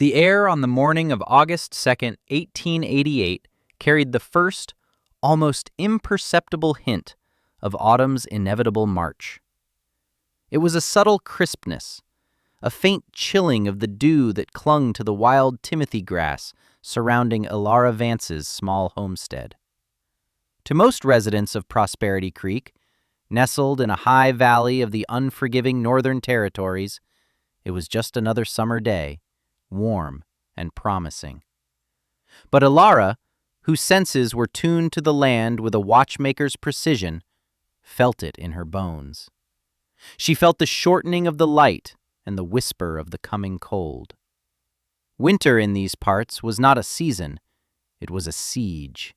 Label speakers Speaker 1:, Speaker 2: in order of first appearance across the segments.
Speaker 1: The air on the morning of August 2nd, 1888, carried the first, almost imperceptible hint of autumn's inevitable march. It was a subtle crispness, a faint chilling of the dew that clung to the wild timothy grass surrounding Elara Vance's small homestead. To most residents of Prosperity Creek, nestled in a high valley of the unforgiving Northern Territories, it was just another summer day, warm and promising. But Elara, whose senses were tuned to the land with a watchmaker's precision, felt it in her bones. She felt the shortening of the light and the whisper of the coming cold. Winter in these parts was not a season, it was a siege,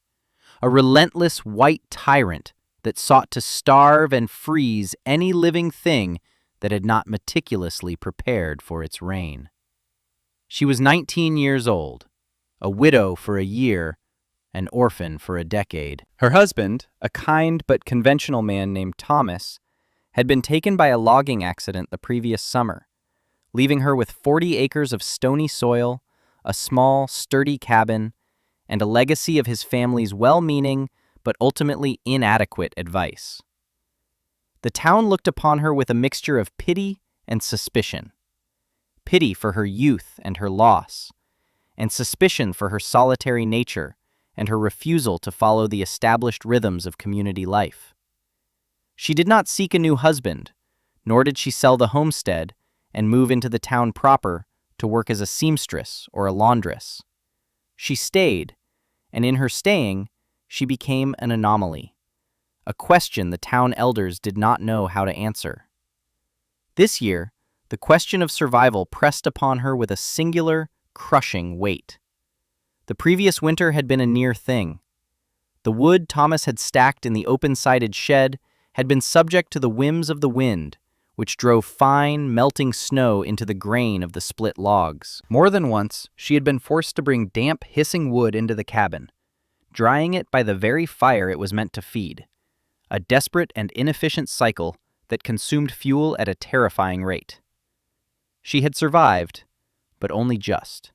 Speaker 1: a relentless white tyrant that sought to starve and freeze any living thing that had not meticulously prepared for its reign. She was 19 years old, a widow for a year, an orphan for a decade. Her husband, a kind but conventional man named Thomas, had been taken by a logging accident the previous summer, leaving her with 40 acres of stony soil, a small, sturdy cabin, and a legacy of his family's well-meaning but ultimately inadequate advice. The town looked upon her with a mixture of pity and suspicion. Pity for her youth and her loss, and suspicion for her solitary nature and her refusal to follow the established rhythms of community life. She did not seek a new husband, nor did she sell the homestead and move into the town proper to work as a seamstress or a laundress. She stayed, and in her staying, she became an anomaly, a question the town elders did not know how to answer. This year, the question of survival pressed upon her with a singular, crushing weight. The previous winter had been a near thing. The wood Thomas had stacked in the open-sided shed had been subject to the whims of the wind, which drove fine, melting snow into the grain of the split logs. More than once, she had been forced to bring damp, hissing wood into the cabin, drying it by the very fire it was meant to feed, a desperate and inefficient cycle that consumed fuel at a terrifying rate. She had survived, but only just.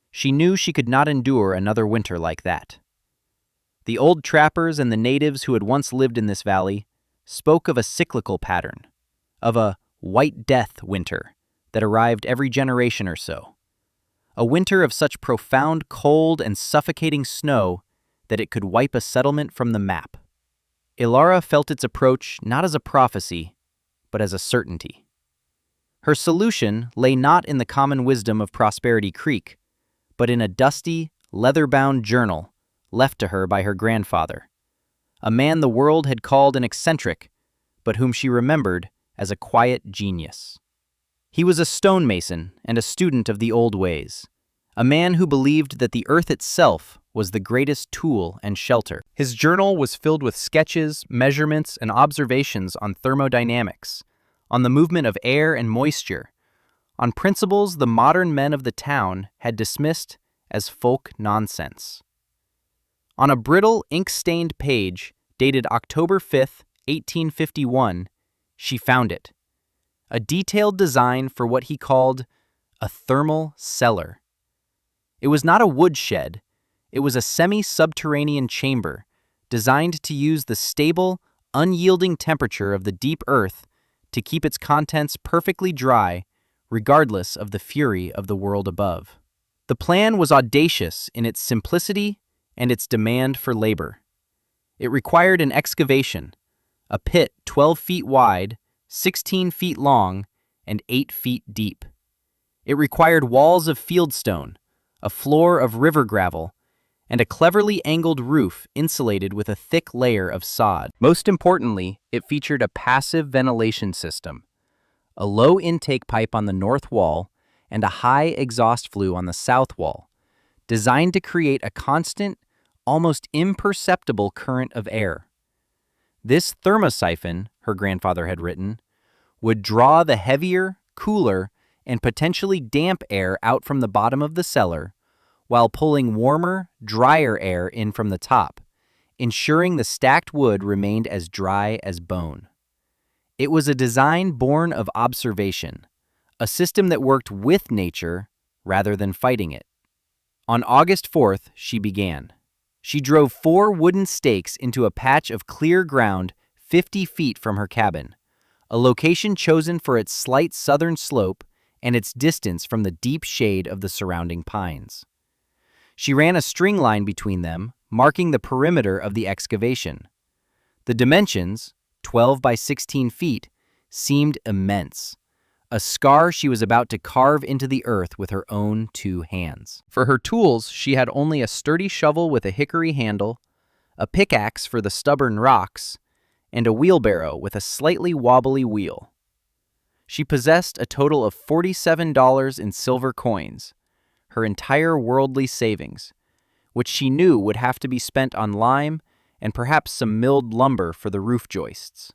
Speaker 1: She knew she could not endure another winter like that. The old trappers and the natives who had once lived in this valley spoke of a cyclical pattern, of a White Death winter that arrived every generation or so, a winter of such profound cold and suffocating snow that it could wipe a settlement from the map. Elara felt its approach not as a prophecy, but as a certainty. Her solution lay not in the common wisdom of Prosperity Creek, but in a dusty, leather-bound journal left to her by her grandfather, a man the world had called an eccentric, but whom she remembered as a quiet genius. He was a stonemason and a student of the old ways, a man who believed that the earth itself was the greatest tool and shelter. His journal was filled with sketches, measurements, and observations on thermodynamics, on the movement of air and moisture, on principles the modern men of the town had dismissed as folk nonsense. On a brittle, ink-stained page dated October 5th, 1851, she found it, a detailed design for what he called a thermal cellar. It was not a woodshed, it was a semi-subterranean chamber designed to use the stable, unyielding temperature of the deep earth to keep its contents perfectly dry, regardless of the fury of the world above. The plan was audacious in its simplicity and its demand for labor. It required an excavation, a pit 12 feet wide, 16 feet long, and 8 feet deep. It required walls of fieldstone, a floor of river gravel, and a cleverly angled roof insulated with a thick layer of sod. Most importantly, it featured a passive ventilation system, a low intake pipe on the north wall, and a high exhaust flue on the south wall, designed to create a constant, almost imperceptible current of air. This thermosiphon, her grandfather had written, would draw the heavier, cooler, and potentially damp air out from the bottom of the cellar, while pulling warmer, drier air in from the top, ensuring the stacked wood remained as dry as bone. It was a design born of observation, a system that worked with nature rather than fighting it. On August 4th, she began. She drove 4 wooden stakes into a patch of clear ground 50 feet from her cabin, a location chosen for its slight southern slope and its distance from the deep shade of the surrounding pines. She ran a string line between them, marking the perimeter of the excavation. The dimensions, 12 by 16 feet, seemed immense, a scar she was about to carve into the earth with her own 2 hands. For her tools, she had only a sturdy shovel with a hickory handle, a pickaxe for the stubborn rocks, and a wheelbarrow with a slightly wobbly wheel. She possessed a total of $47 in silver coins, her entire worldly savings, which she knew would have to be spent on lime and perhaps some milled lumber for the roof joists.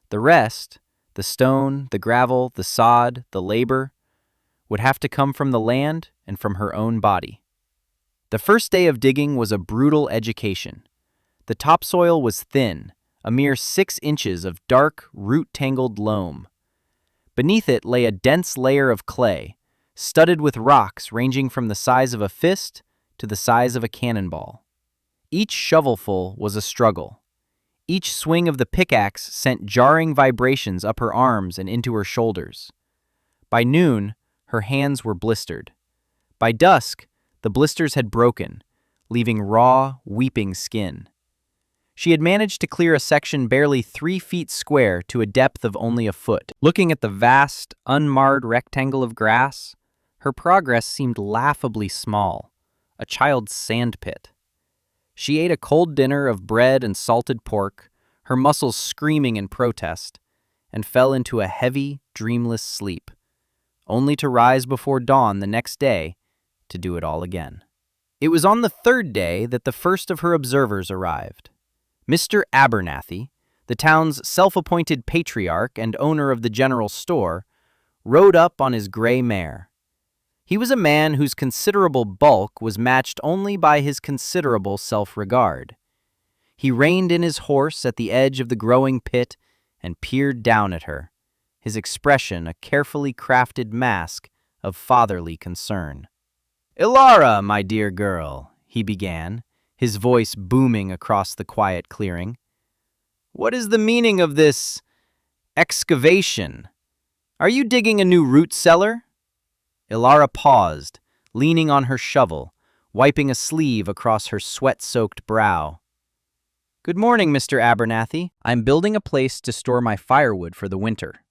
Speaker 1: The rest, the stone, the gravel, the sod, the labor, would have to come from the land and from her own body. The first day of digging was a brutal education. The topsoil was thin, a mere 6 inches of dark, root-tangled loam. Beneath it lay a dense layer of clay, studded with rocks ranging from the size of a fist to the size of a cannonball. Each shovelful was a struggle. Each swing of the pickaxe sent jarring vibrations up her arms and into her shoulders. By noon, her hands were blistered. By dusk, the blisters had broken, leaving raw, weeping skin. She had managed to clear a section barely 3 feet square to a depth of only a foot. Looking at the vast, unmarred rectangle of grass, her progress seemed laughably small, a child's sandpit. She ate a cold dinner of bread and salted pork, her muscles screaming in protest, and fell into a heavy, dreamless sleep, only to rise before dawn the next day to do it all again. It was on the 3rd day that the first of her observers arrived. Mr. Abernathy, the town's self-appointed patriarch and owner of the general store, rode up on his gray mare. He was a man whose considerable bulk was matched only by his considerable self-regard. He reined in his horse at the edge of the growing pit and peered down at her, his expression a carefully crafted mask of fatherly concern. "Ilara, my dear girl," he began, his voice booming across the quiet clearing. "What is the meaning of this excavation? Are you digging a new root cellar?" Ilara paused, leaning on her shovel, wiping a sleeve across her sweat-soaked brow. "Good morning, Mr. Abernathy. I'm building a place to store my firewood for the winter."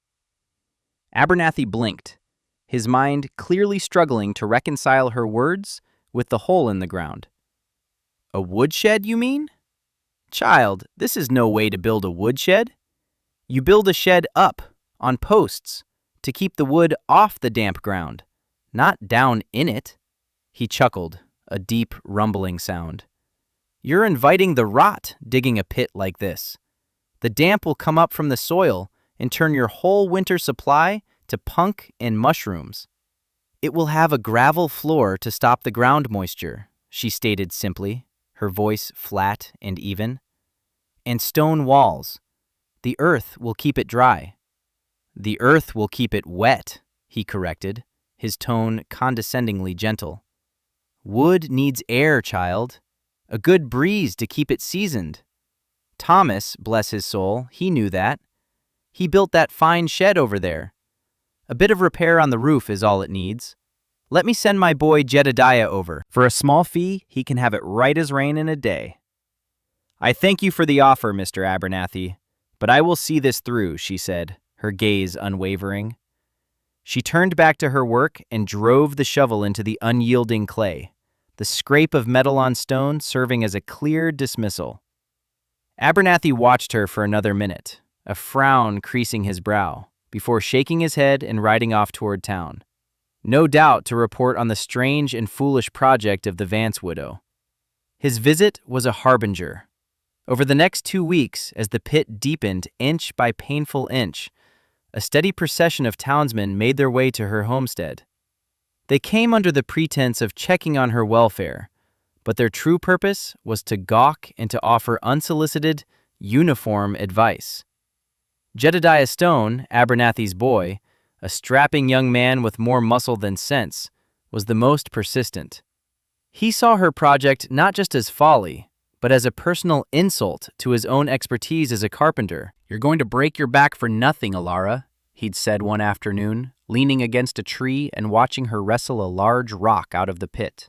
Speaker 1: Abernathy blinked, his mind clearly struggling to reconcile her words with the hole in the ground. "A woodshed, you mean? Child, this is no way to build a woodshed. You build a shed up, on posts, to keep the wood off the damp ground, not down in it." He chuckled, a deep, rumbling sound. "You're inviting the rot digging a pit like this. The damp will come up from the soil and turn your whole winter supply to punk and mushrooms." "It will have a gravel floor to stop the ground moisture," she stated simply, her voice flat and even. "And stone walls. The earth will keep it dry." "The earth will keep it wet," he corrected, his tone condescendingly gentle. "Wood needs air, child. A good breeze to keep it seasoned. Thomas, bless his soul, he knew that. He built that fine shed over there. A bit of repair on the roof is all it needs. Let me send my boy Jedediah over. For a small fee, he can have it right as rain in a day." "I thank you for the offer, Mr. Abernathy, but I will see this through," she said, her gaze unwavering. She turned back to her work and drove the shovel into the unyielding clay, the scrape of metal on stone serving as a clear dismissal. Abernathy watched her for another minute, a frown creasing his brow, before shaking his head and riding off toward town. No doubt to report on the strange and foolish project of the Vance widow. His visit was a harbinger. Over the next 2 weeks, as the pit deepened inch by painful inch, a steady procession of townsmen made their way to her homestead. They came under the pretense of checking on her welfare, but their true purpose was to gawk and to offer unsolicited, uniform advice. Jedediah Stone, Abernathy's boy, a strapping young man with more muscle than sense, was the most persistent. He saw her project not just as folly, but as a personal insult to his own expertise as a carpenter. "You're going to break your back for nothing, Alara," he'd said one afternoon, leaning against a tree and watching her wrestle a large rock out of the pit.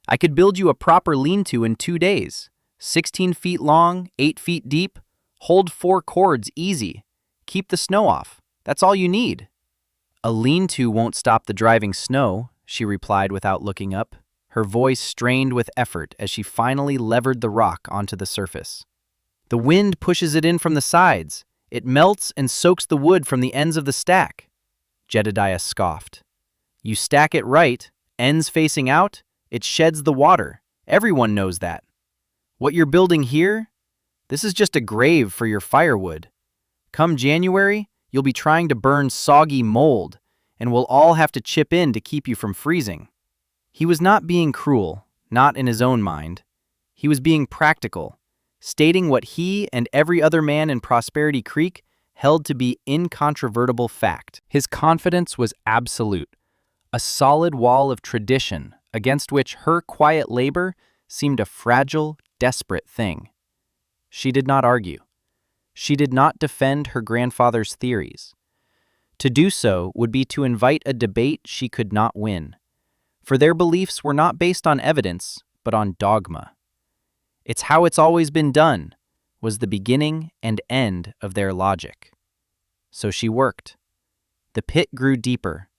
Speaker 1: "I could build you a proper lean-to in 2 days. 16 feet long, 8 feet deep, hold 4 cords easy. Keep the snow off. That's all you need." "A lean-to won't stop the driving snow," she replied without looking up, her voice strained with effort as she finally levered the rock onto the surface. "The wind pushes it in from the sides. It melts and soaks the wood from the ends of the stack." Jedediah scoffed. "You stack it right, ends facing out, it sheds the water. Everyone knows that. What you're building here? This is just a grave for your firewood. Come January, you'll be trying to burn soggy mold, and we'll all have to chip in to keep you from freezing." He was not being cruel, not in his own mind. He was being practical, stating what he and every other man in Prosperity Creek held to be incontrovertible fact. His confidence was absolute, a solid wall of tradition against which her quiet labor seemed a fragile, desperate thing. She did not argue. She did not defend her grandfather's theories. To do so would be to invite a debate she could not win, for their beliefs were not based on evidence, but on dogma. "It's how it's always been done," was the beginning and end of their logic. So she worked. The pit grew deeper.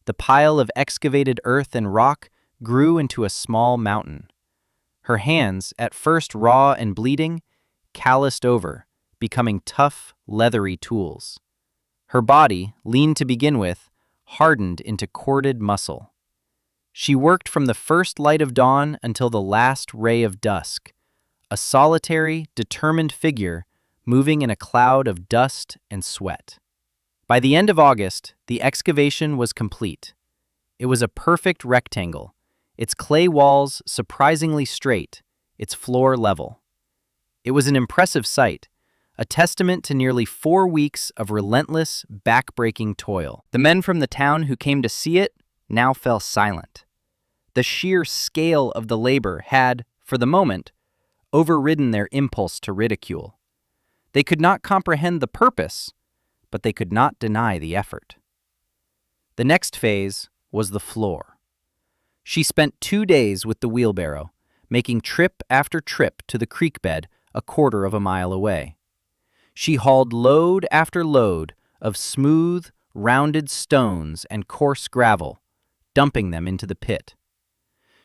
Speaker 1: The pile of excavated earth and rock grew into a small mountain. Her hands, at first raw and bleeding, calloused over, becoming tough, leathery tools. Her body, lean to begin with, hardened into corded muscle. She worked from the first light of dawn until the last ray of dusk, a solitary, determined figure moving in a cloud of dust and sweat. By the end of August, the excavation was complete. It was a perfect rectangle, its clay walls surprisingly straight, its floor level. It was an impressive sight, a testament to nearly 4 weeks of relentless, back-breaking toil. The men from the town who came to see it now fell silent. The sheer scale of the labor had, for the moment, overridden their impulse to ridicule. They could not comprehend the purpose, but they could not deny the effort. The next phase was the floor. She spent 2 days with the wheelbarrow, making trip after trip to the creek bed a 1/4 of a mile away. She hauled load after load of smooth, rounded stones and coarse gravel, dumping them into the pit.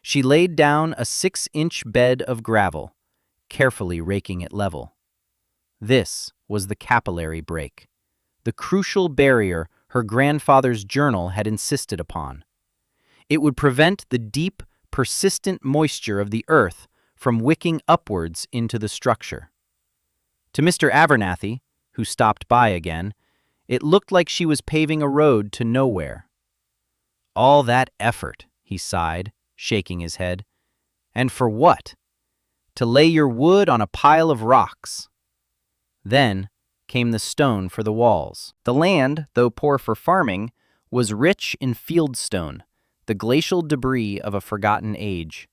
Speaker 1: She laid down a 6-inch bed of gravel, carefully raking it level. This was the capillary break, the crucial barrier her grandfather's journal had insisted upon. It would prevent the deep, persistent moisture of the earth from wicking upwards into the structure. To Mr. Abernathy, who stopped by again, it looked like she was paving a road to nowhere. "All that effort," he sighed, shaking his head. "And for what? To lay your wood on a pile of rocks." Then came the stone for the walls. The land, though poor for farming, was rich in fieldstone, the glacial debris of a forgotten age.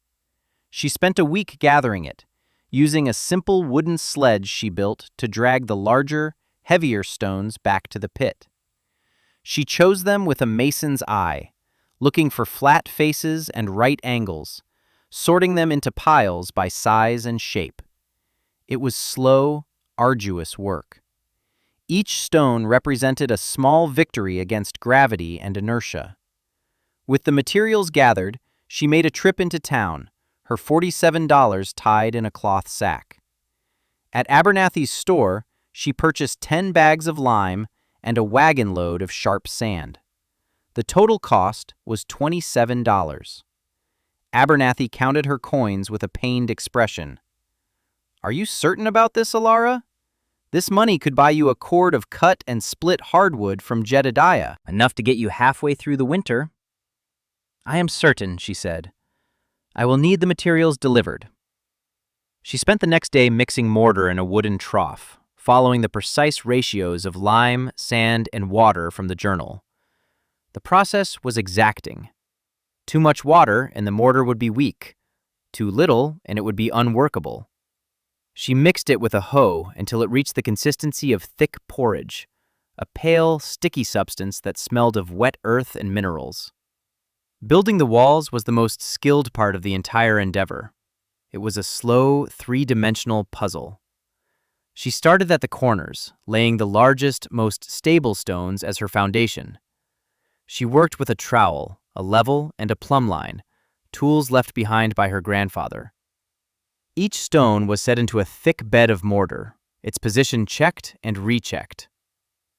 Speaker 1: She spent a week gathering it, using a simple wooden sledge she built to drag the larger, heavier stones back to the pit. She chose them with a mason's eye, looking for flat faces and right angles, sorting them into piles by size and shape. It was slow, arduous work. Each stone represented a small victory against gravity and inertia. With the materials gathered, she made a trip into town, her $47 tied in a cloth sack. At Abernathy's store, she purchased 10 bags of lime and a wagon load of sharp sand. The total cost was $27. Abernathy counted her coins with a pained expression. "Are you certain about this, Alara? This money could buy you a cord of cut and split hardwood from Jedediah, enough to get you halfway through the winter." "I am certain," she said. "I will need the materials delivered." She spent the next day mixing mortar in a wooden trough, following the precise ratios of lime, sand, and water from the journal. The process was exacting. Too much water and the mortar would be weak. Too little and it would be unworkable. She mixed it with a hoe until it reached the consistency of thick porridge, a pale, sticky substance that smelled of wet earth and minerals. Building the walls was the most skilled part of the entire endeavor. It was a slow, three-dimensional puzzle. She started at the corners, laying the largest, most stable stones as her foundation. She worked with a trowel, a level, and a plumb line, tools left behind by her grandfather. Each stone was set into a thick bed of mortar, its position checked and rechecked.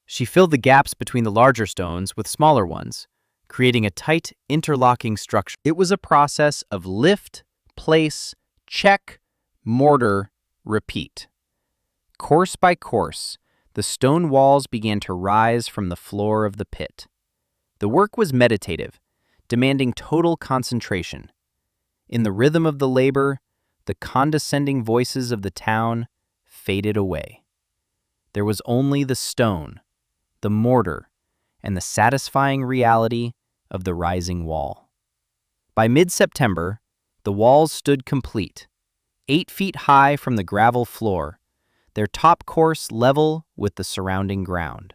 Speaker 1: She filled the gaps between the larger stones with smaller ones, creating a tight, interlocking structure. It was a process of lift, place, check, mortar, repeat. Course by course, the stone walls began to rise from the floor of the pit. The work was meditative, demanding total concentration. In the rhythm of the labor, the condescending voices of the town faded away. There was only the stone, the mortar, and the satisfying reality of the rising wall. By mid-September, the walls stood complete, 8 feet high from the gravel floor, their top course level with the surrounding ground.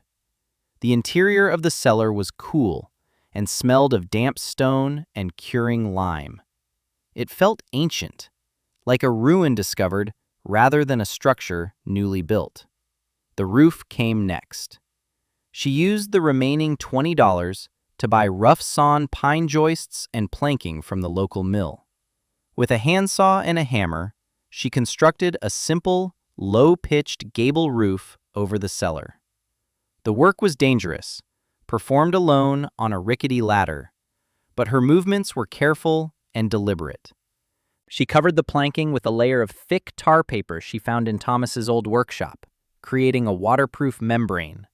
Speaker 1: The interior of the cellar was cool and smelled of damp stone and curing lime. It felt ancient, like a ruin discovered rather than a structure newly built. The roof came next. She used the remaining $20 to buy rough-sawn pine joists and planking from the local mill. With a handsaw and a hammer, she constructed a simple, low-pitched gable roof over the cellar. The work was dangerous, performed alone on a rickety ladder, but her movements were careful and deliberate. She covered the planking with a layer of thick tar paper she found in Thomas's old workshop, creating a waterproof membrane.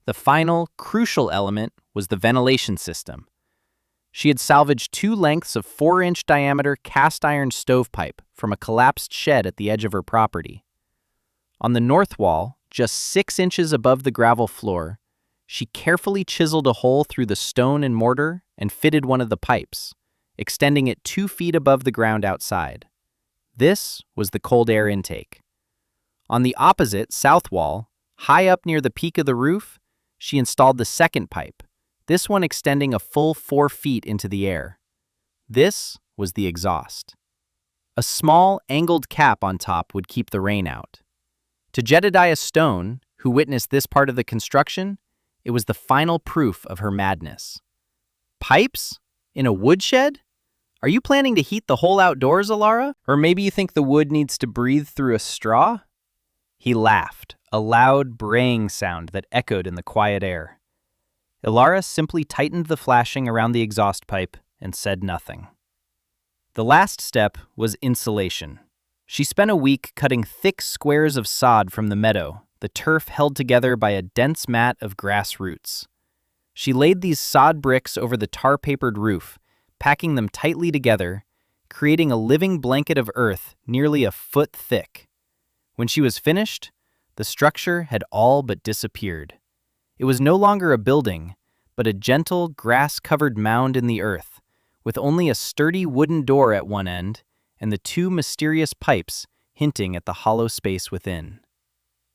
Speaker 1: The final, crucial element was the ventilation system. She had salvaged 2 lengths of 4-inch diameter cast-iron stovepipe from a collapsed shed at the edge of her property. On the north wall, just 6 inches above the gravel floor, she carefully chiseled a hole through the stone and mortar and fitted one of the pipes, extending it 2 feet above the ground outside. This was the cold air intake. On the opposite south wall, high up near the peak of the roof, she installed the second pipe, this one extending a full 4 feet into the air. This was the exhaust. A small, angled cap on top would keep the rain out. To Jedediah Stone, who witnessed this part of the construction, it was the final proof of her madness. Pipes? In a woodshed? Are you planning to heat the whole outdoors, Alara? Or maybe you think the wood needs to breathe through a straw? He laughed, a loud braying sound that echoed in the quiet air. Alara simply tightened the flashing around the exhaust pipe and said nothing. The last step was insulation. She spent a week cutting thick squares of sod from the meadow, the turf held together by a dense mat of grass roots. She laid these sod bricks over the tar-papered roof, packing them tightly together, creating a living blanket of earth nearly a foot thick. When she was finished, the structure had all but disappeared. It was no longer a building, but a gentle, grass-covered mound in the earth, with only a sturdy wooden door at one end and the 2 mysterious pipes hinting at the hollow space within.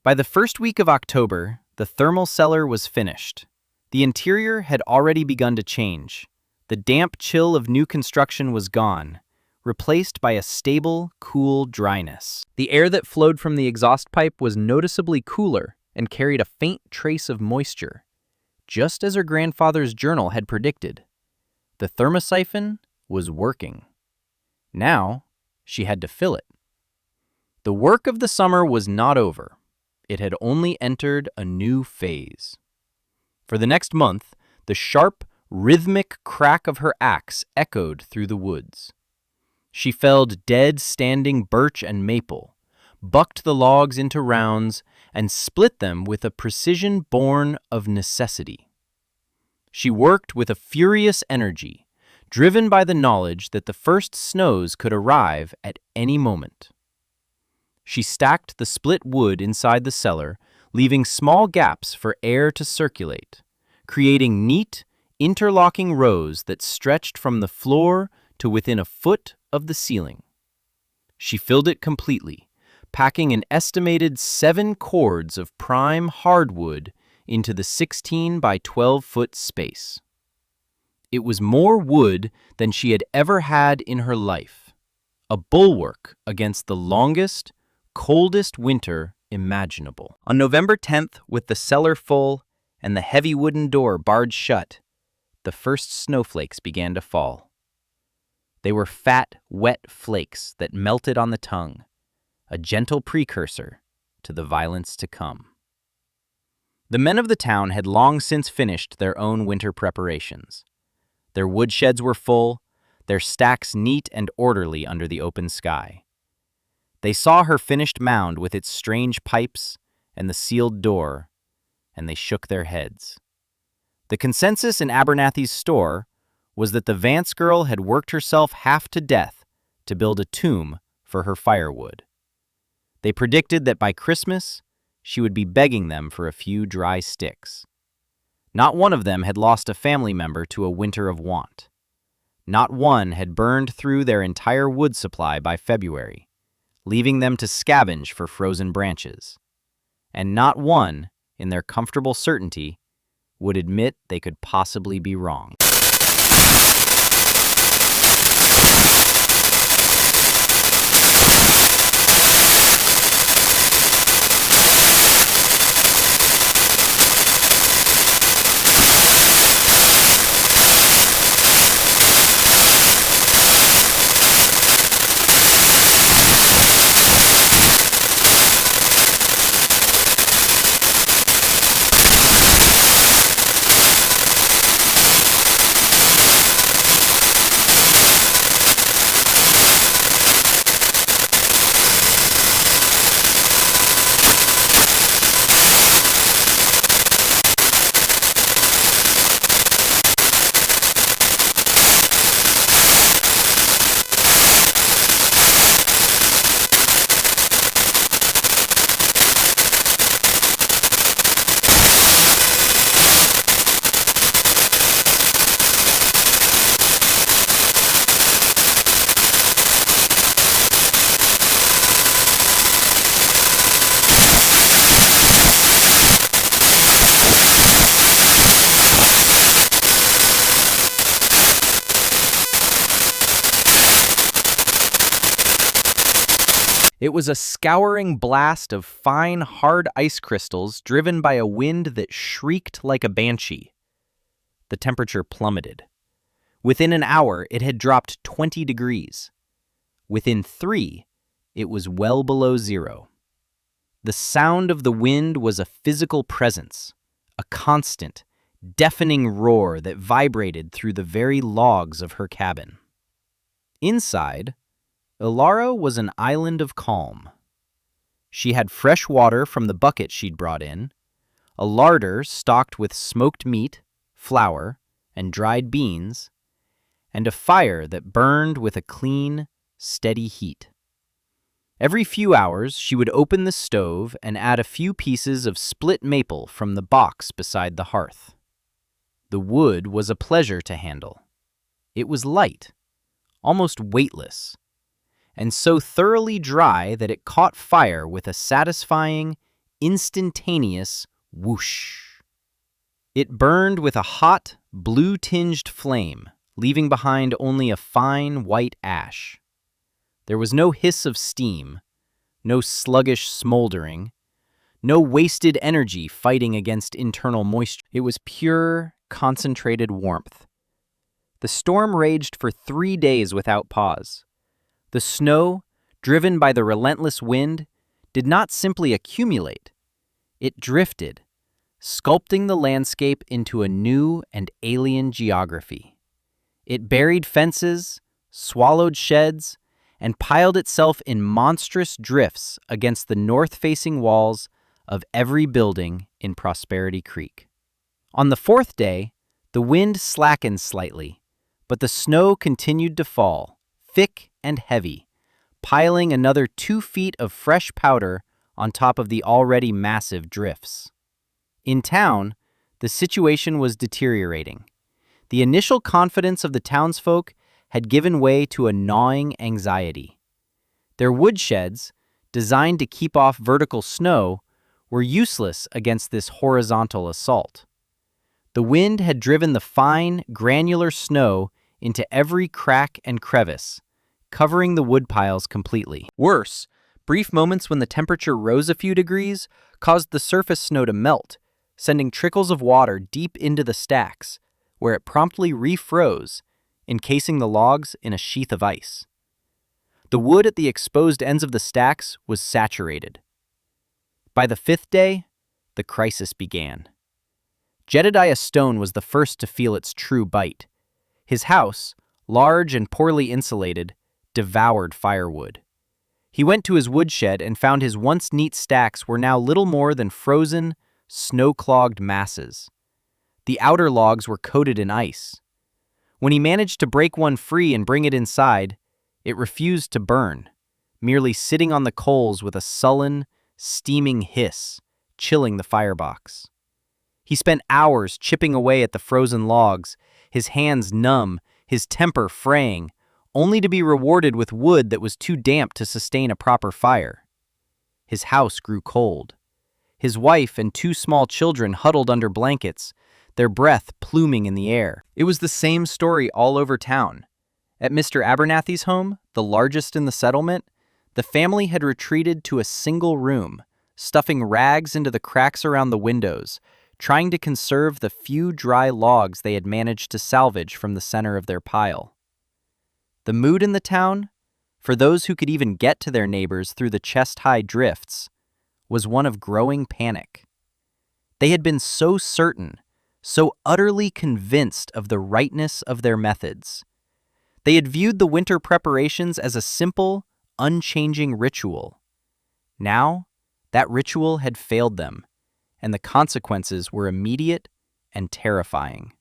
Speaker 1: By the first week of October, the thermal cellar was finished. The interior had already begun to change. The damp chill of new construction was gone, replaced by a stable, cool dryness. The air that flowed from the exhaust pipe was noticeably cooler and carried a faint trace of moisture, just as her grandfather's journal had predicted. The thermosiphon was working. Now, she had to fill it. The work of the summer was not over. It had only entered a new phase. For the next month, the sharp, rhythmic crack of her axe echoed through the woods. She felled dead standing birch and maple, bucked the logs into rounds, and split them with a precision born of necessity. She worked with a furious energy, driven by the knowledge that the first snows could arrive at any moment. She stacked the split wood inside the cellar, leaving small gaps for air to circulate, creating neat, interlocking rows that stretched from the floor to within a foot of the ceiling. She filled it completely, packing an estimated 7 cords of prime hardwood into the 16 by 12-foot space. It was more wood than she had ever had in her life, a bulwark against the longest, coldest winter imaginable. On November 10th, with the cellar full and the heavy wooden door barred shut, the first snowflakes began to fall. They were fat, wet flakes that melted on the tongue, a gentle precursor to the violence to come. The men of the town had long since finished their own winter preparations. Their woodsheds were full, their stacks neat and orderly under the open sky. They saw her finished mound with its strange pipes and the sealed door, and they shook their heads. The consensus in Abernathy's store was that the Vance girl had worked herself half to death to build a tomb for her firewood. They predicted that by Christmas, she would be begging them for a few dry sticks. Not one of them had lost a family member to a winter of want. Not one had burned through their entire wood supply by February, leaving them to scavenge for frozen branches. And not one, in their comfortable certainty, would admit they could possibly be wrong. It was a scouring blast of fine, hard ice crystals driven by a wind that shrieked like a banshee. The temperature plummeted. Within an hour, it had dropped 20 degrees. Within 3, it was well below 0. The sound of the wind was a physical presence, a constant, deafening roar that vibrated through the very logs of her cabin. Inside, Ilara was an island of calm. She had fresh water from the bucket she'd brought in, a larder stocked with smoked meat, flour, and dried beans, and a fire that burned with a clean, steady heat. Every few hours, she would open the stove and add a few pieces of split maple from the box beside the hearth. The wood was a pleasure to handle. It was light, almost weightless, and so thoroughly dry that it caught fire with a satisfying, instantaneous whoosh. It burned with a hot, blue-tinged flame, leaving behind only a fine white ash. There was no hiss of steam, no sluggish smoldering, no wasted energy fighting against internal moisture. It was pure, concentrated warmth. The storm raged for 3 days without pause. The snow, driven by the relentless wind, did not simply accumulate. It drifted, sculpting the landscape into a new and alien geography. It buried fences, swallowed sheds, and piled itself in monstrous drifts against the north-facing walls of every building in Prosperity Creek. On the 4th day, the wind slackened slightly, but the snow continued to fall, thick and heavy, piling another 2 feet of fresh powder on top of the already massive drifts. In town, the situation was deteriorating. The initial confidence of the townsfolk had given way to a gnawing anxiety. Their woodsheds, designed to keep off vertical snow, were useless against this horizontal assault. The wind had driven the fine, granular snow into every crack and crevice, covering the woodpiles completely. Worse, brief moments when the temperature rose a few degrees caused the surface snow to melt, sending trickles of water deep into the stacks, where it promptly refroze, encasing the logs in a sheath of ice. The wood at the exposed ends of the stacks was saturated. By the fifth day, the crisis began. Jedediah Stone was the first to feel its true bite. His house, large and poorly insulated, devoured firewood. He went to his woodshed and found his once neat stacks were now little more than frozen, snow-clogged masses. The outer logs were coated in ice. When he managed to break one free and bring it inside, it refused to burn, merely sitting on the coals with a sullen, steaming hiss, chilling the firebox. He spent hours chipping away at the frozen logs, his hands numb, his temper fraying, only to be rewarded with wood that was too damp to sustain a proper fire. His house grew cold. His wife and two small children huddled under blankets, their breath pluming in the air. It was the same story all over town. At Mr. Abernathy's home, the largest in the settlement, the family had retreated to a single room, stuffing rags into the cracks around the windows, trying to conserve the few dry logs they had managed to salvage from the center of their pile. The mood in the town, for those who could even get to their neighbors through the chest-high drifts, was one of growing panic. They had been so certain, so utterly convinced of the rightness of their methods. They had viewed the winter preparations as a simple, unchanging ritual. Now, that ritual had failed them, and the consequences were immediate and terrifying.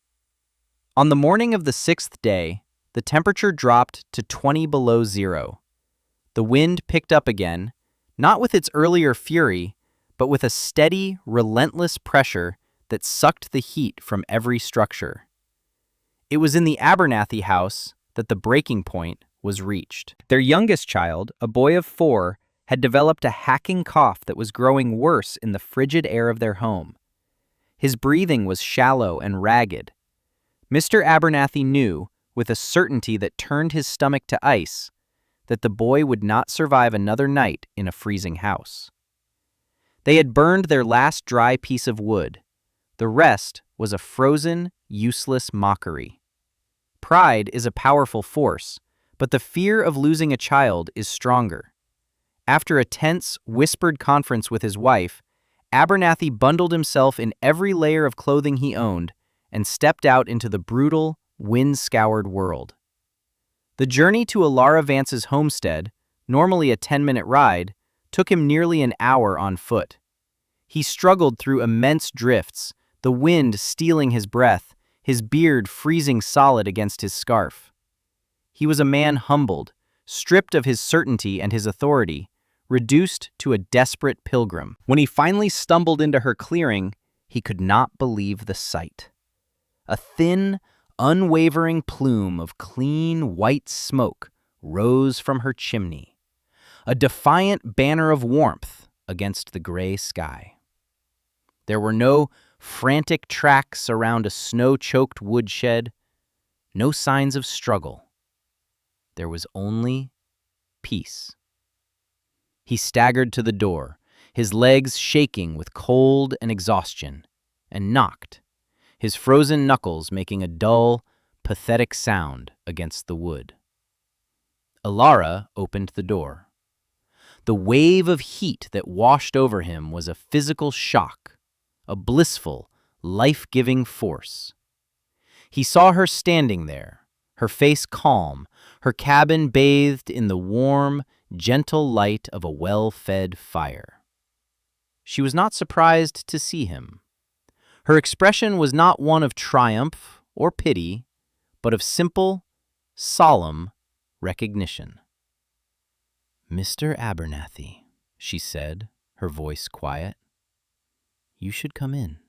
Speaker 1: On the morning of the sixth day, the temperature dropped to 20 below zero. The wind picked up again, not with its earlier fury, but with a steady, relentless pressure that sucked the heat from every structure. It was in the Abernathy house that the breaking point was reached. Their youngest child, a boy of 4, had developed a hacking cough that was growing worse in the frigid air of their home. His breathing was shallow and ragged. Mr. Abernathy knew, with a certainty that turned his stomach to ice, that the boy would not survive another night in a freezing house. They had burned their last dry piece of wood. The rest was a frozen, useless mockery. Pride is a powerful force, but the fear of losing a child is stronger. After a tense, whispered conference with his wife, Abernathy bundled himself in every layer of clothing he owned and stepped out into the brutal, wind-scoured world. The journey to Alara Vance's homestead, normally a 10-minute ride, took him nearly an hour on foot. He struggled through immense drifts, the wind stealing his breath, his beard freezing solid against his scarf. He was a man humbled, stripped of his certainty and his authority, reduced to a desperate pilgrim. When he finally stumbled into her clearing, he could not believe the sight. A thin, unwavering plume of clean, white smoke rose from her chimney, a defiant banner of warmth against the gray sky. There were no frantic tracks around a snow-choked woodshed, no signs of struggle. There was only peace. He staggered to the door, his legs shaking with cold and exhaustion, and knocked, his frozen knuckles making a dull, pathetic sound against the wood. Alara opened the door. The wave of heat that washed over him was a physical shock, a blissful, life-giving force. He saw her standing there, her face calm, her cabin bathed in the warm, gentle light of a well-fed fire. She was not surprised to see him. Her expression was not one of triumph or pity, but of simple, solemn recognition. "Mr. Abernathy," she said, her voice quiet, "you should come in."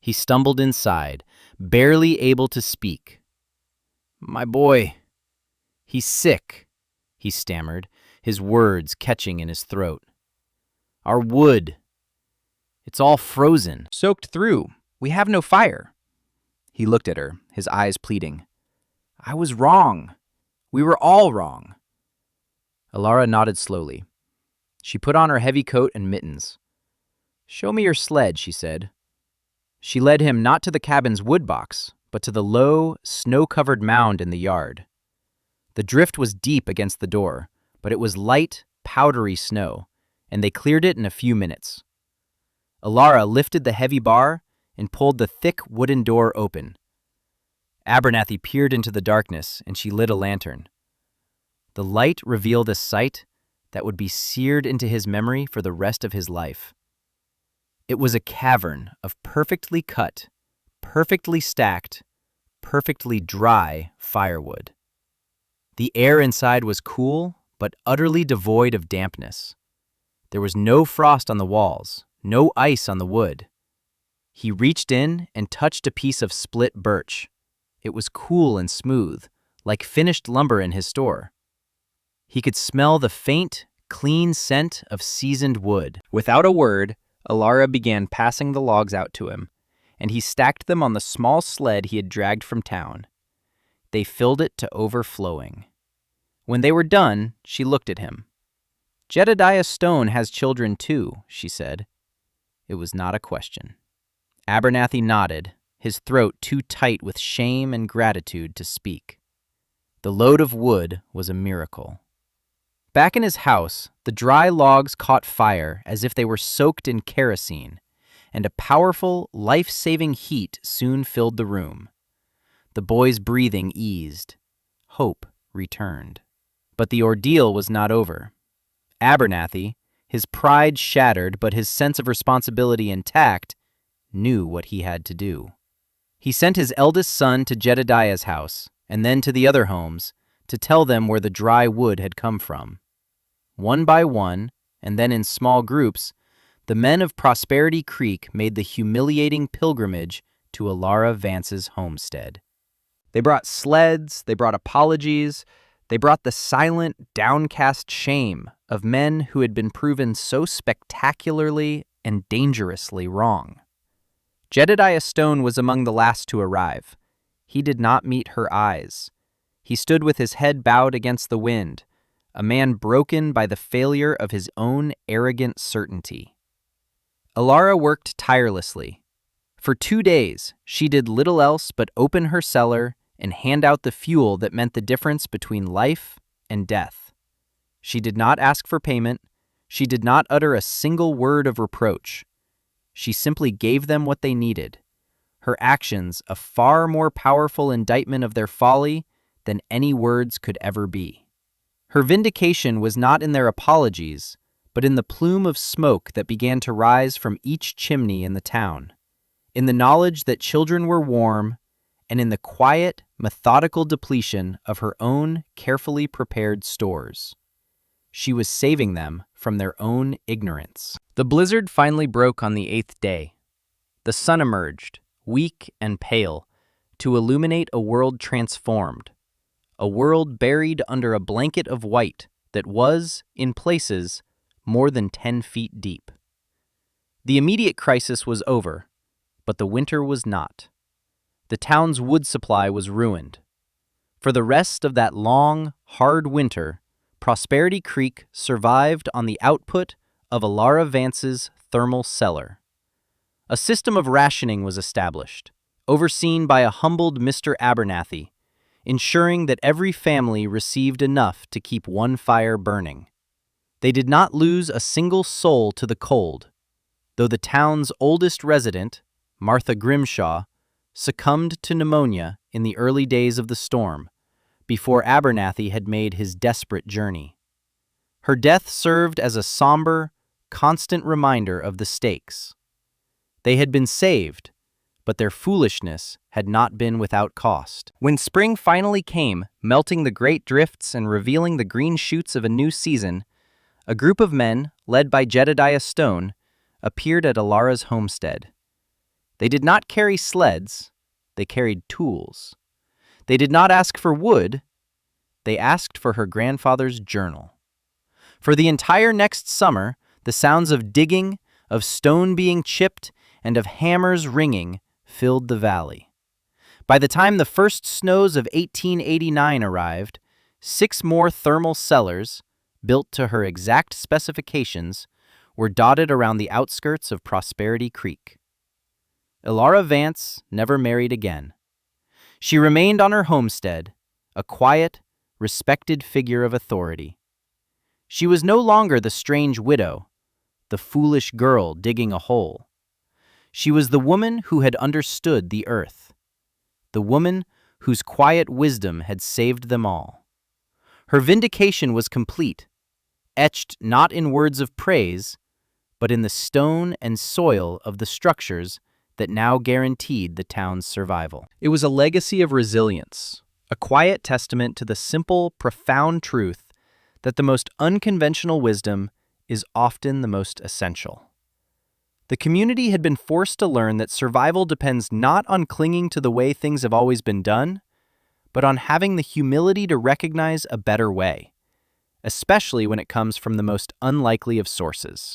Speaker 1: He stumbled inside, barely able to speak. "My boy, he's sick," he stammered, his words catching in his throat. "Our wood, it's all frozen."
Speaker 2: "Soaked through. We have no fire." He looked at her, his eyes pleading. "I was wrong. We were all wrong."
Speaker 1: Alara nodded slowly. She put on her heavy coat and mittens. "Show me your sled," she said. She led him not to the cabin's wood box, but to the low, snow-covered mound in the yard. The drift was deep against the door, but it was light, powdery snow, and they cleared it in a few minutes. Alara lifted the heavy bar and pulled the thick wooden door open. Abernathy peered into the darkness, and she lit a lantern. The light revealed a sight that would be seared into his memory for the rest of his life. It was a cavern of perfectly cut, perfectly stacked, perfectly dry firewood. The air inside was cool, but utterly devoid of dampness. There was no frost on the walls, no ice on the wood. He reached in and touched a piece of split birch. It was cool and smooth, like finished lumber in his store. He could smell the faint, clean scent of seasoned wood. Without a word, Alara began passing the logs out to him, and he stacked them on the small sled he had dragged from town. They filled it to overflowing. When they were done, she looked at him. "Jedediah Stone has children too," she said. It was not a question. Abernathy nodded, his throat too tight with shame and gratitude to speak. The load of wood was a miracle. Back in his house, the dry logs caught fire as if they were soaked in kerosene, and a powerful, life-saving heat soon filled the room. The boy's breathing eased. Hope returned. But the ordeal was not over. Abernathy, his pride shattered but his sense of responsibility intact, knew what he had to do. He sent his eldest son to Jedediah's house, and then to the other homes, to tell them where the dry wood had come from. One by one, and then in small groups, the men of Prosperity Creek made the humiliating pilgrimage to Alara Vance's homestead. They brought sleds, they brought apologies, they brought the silent, downcast shame of men who had been proven so spectacularly and dangerously wrong. Jedediah Stone was among the last to arrive. He did not meet her eyes. He stood with his head bowed against the wind, a man broken by the failure of his own arrogant certainty. Alara worked tirelessly. For 2 days, she did little else but open her cellar and hand out the fuel that meant the difference between life and death. She did not ask for payment. She did not utter a single word of reproach. She simply gave them what they needed. Her actions a far more powerful indictment of their folly than any words could ever be. Her vindication was not in their apologies, but in the plume of smoke that began to rise from each chimney in the town, in the knowledge that children were warm, and in the quiet, methodical depletion of her own carefully prepared stores. She was saving them from their own ignorance. The blizzard finally broke on the 8th day. The sun emerged, weak and pale, to illuminate a world transformed, a world buried under a blanket of white that was, in places, more than 10 feet deep. The immediate crisis was over, but the winter was not. The town's wood supply was ruined. For the rest of that long, hard winter, Prosperity Creek survived on the output of Alara Vance's thermal cellar. A system of rationing was established, overseen by a humbled Mr. Abernathy, ensuring that every family received enough to keep one fire burning. They did not lose a single soul to the cold, though the town's oldest resident, Martha Grimshaw, succumbed to pneumonia in the early days of the storm, before Abernathy had made his desperate journey. Her death served as a somber, constant reminder of the stakes. They had been saved, but their foolishness had not been without cost. When spring finally came, melting the great drifts and revealing the green shoots of a new season, a group of men, led by Jedediah Stone, appeared at Alara's homestead. They did not carry sleds, they carried tools. They did not ask for wood, they asked for her grandfather's journal. For the entire next summer, the sounds of digging, of stone being chipped, and of hammers ringing filled the valley. By the time the first snows of 1889 arrived, 6 more thermal cellars, built to her exact specifications, were dotted around the outskirts of Prosperity Creek. Elara Vance never married again. She remained on her homestead, a quiet, respected figure of authority. She was no longer the strange widow, the foolish girl digging a hole. She was the woman who had understood the earth, the woman whose quiet wisdom had saved them all. Her vindication was complete, etched not in words of praise, but in the stone and soil of the structures that now guaranteed the town's survival. It was a legacy of resilience, a quiet testament to the simple, profound truth that the most unconventional wisdom is often the most essential. The community had been forced to learn that survival depends not on clinging to the way things have always been done, but on having the humility to recognize a better way, especially when it comes from the most unlikely of sources.